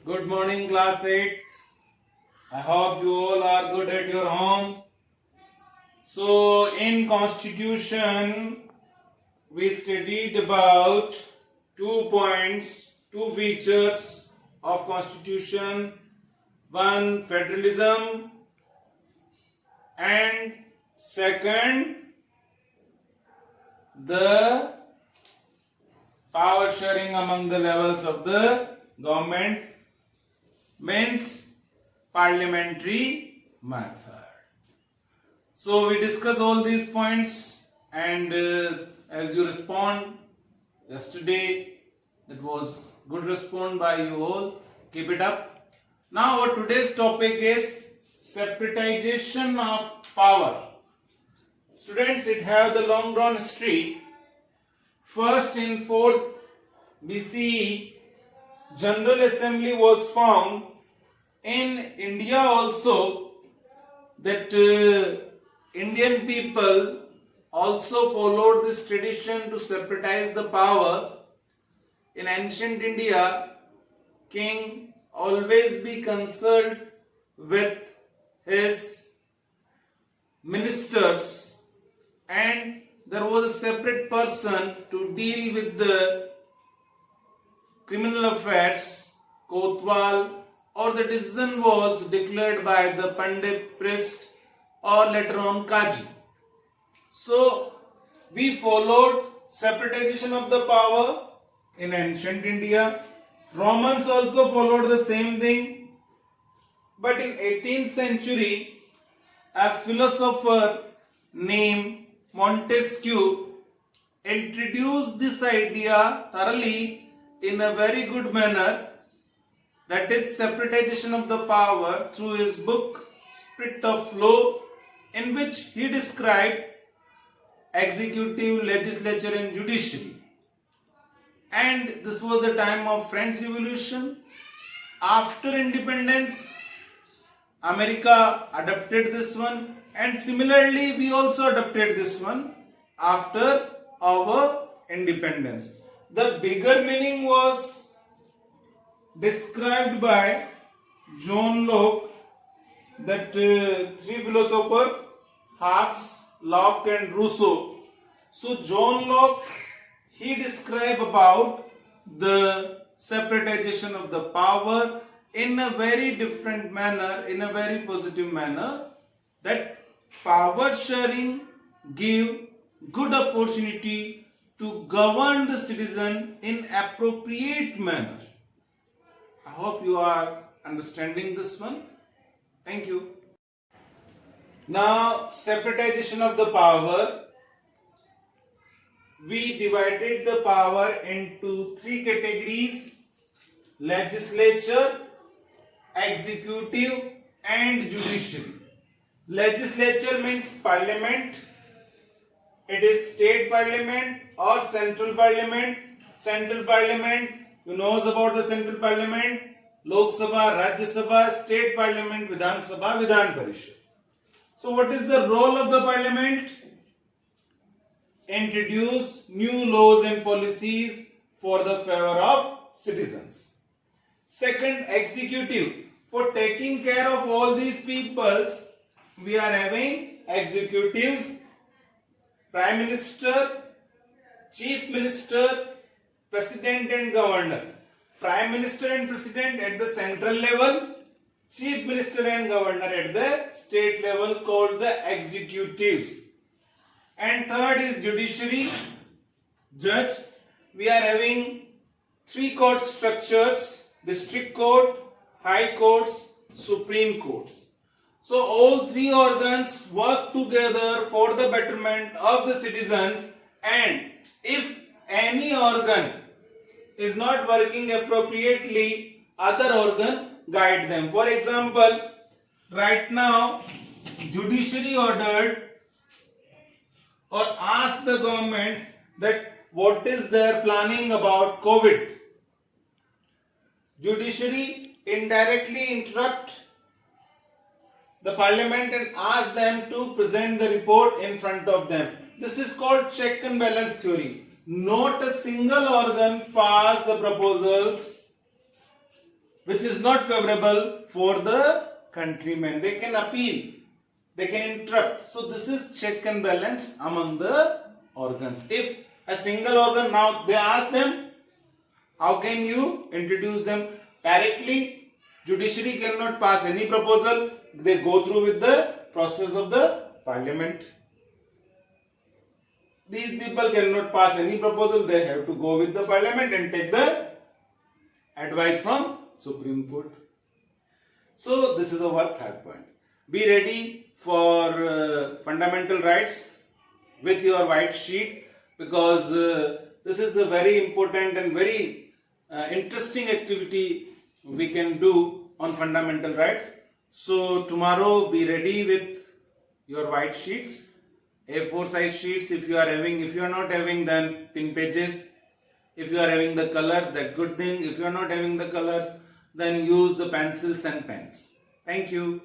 Good morning, class 8. I hope you all are good at your home. So, in Constitution, we studied about 2 points, two features of Constitution. One, federalism, and second, the power sharing among the levels of the government, means parliamentary method. So we discuss all these points, and as you respond yesterday, that was good response by you all. Keep it up. Now our today's topic is separatization of power. Students, it have the long run history. First, in 4th BCE, General Assembly was found. In India also, that Indian people also followed this tradition to separatize the power. In ancient India, king always be consulted with his ministers, and there was a separate person to deal with the criminal affairs, Kotwal, or the decision was declared by the Pandit priest or later on Kaji. So we followed separatization of the power in ancient India. Romans also followed the same thing. But in 18th century, a philosopher named Montesquieu introduced this idea thoroughly in a very good manner, that is separatization of the power, through his book Spirit of Law, in which he described executive, legislature and judiciary. And this was the time of French Revolution. After independence, America adopted this one, and similarly we also adopted this one after our independence. The bigger meaning was described by John Locke, that three philosophers, Hobbes, Locke and Rousseau. So John Locke, he described about the separatization of the power in a very different manner, in a very positive manner, that power sharing give good opportunity to govern the citizen in appropriate manner. I hope you are understanding this one. Thank you. Now, separatization of the power. We divided the power into three categories: legislature, executive and judiciary. Legislature means parliament. It is state parliament or central parliament. Central parliament, you knows about the central parliament: Lok Sabha, Rajya Sabha, state parliament, Vidhan Sabha, Vidhan Parishad. So what is the role of the parliament? Introduce new laws and policies for the favor of citizens. Second, executive. For taking care of all these peoples, we are having executives, prime minister, chief minister, president and governor. Prime minister and president at the central level, chief minister and governor at the state level, called the executives. And third is judiciary, judge. We are having three court structures: district court, high courts, supreme courts. So all three organs work together for the betterment of the citizens, and if any organ is not working appropriately, other organ guide them. For example, right now judiciary ordered or asked the government that what is their planning about COVID. Judiciary indirectly interrupt the parliament and ask them to present the report in front of them. This is called check and balance theory. Not a single organ passed the proposals which is not favorable for the countrymen. They can appeal, they can interrupt. So this is check and balance among the organs. If a single organ, now they ask them, how can you introduce them directly? Judiciary cannot pass any proposal. They go through with the process of the parliament. These people cannot pass any proposal. They have to go with the parliament and take the advice from Supreme Court. So this is our third point. Be ready for fundamental rights with your white sheet, because this is a very important and very interesting activity we can do on fundamental rights. So tomorrow be ready with your white sheets, A4 size sheets if you are having. If you are not having, then pin pages. If you are having the colors, that good thing. If you are not having the colors, then use the pencils and pens. Thank you.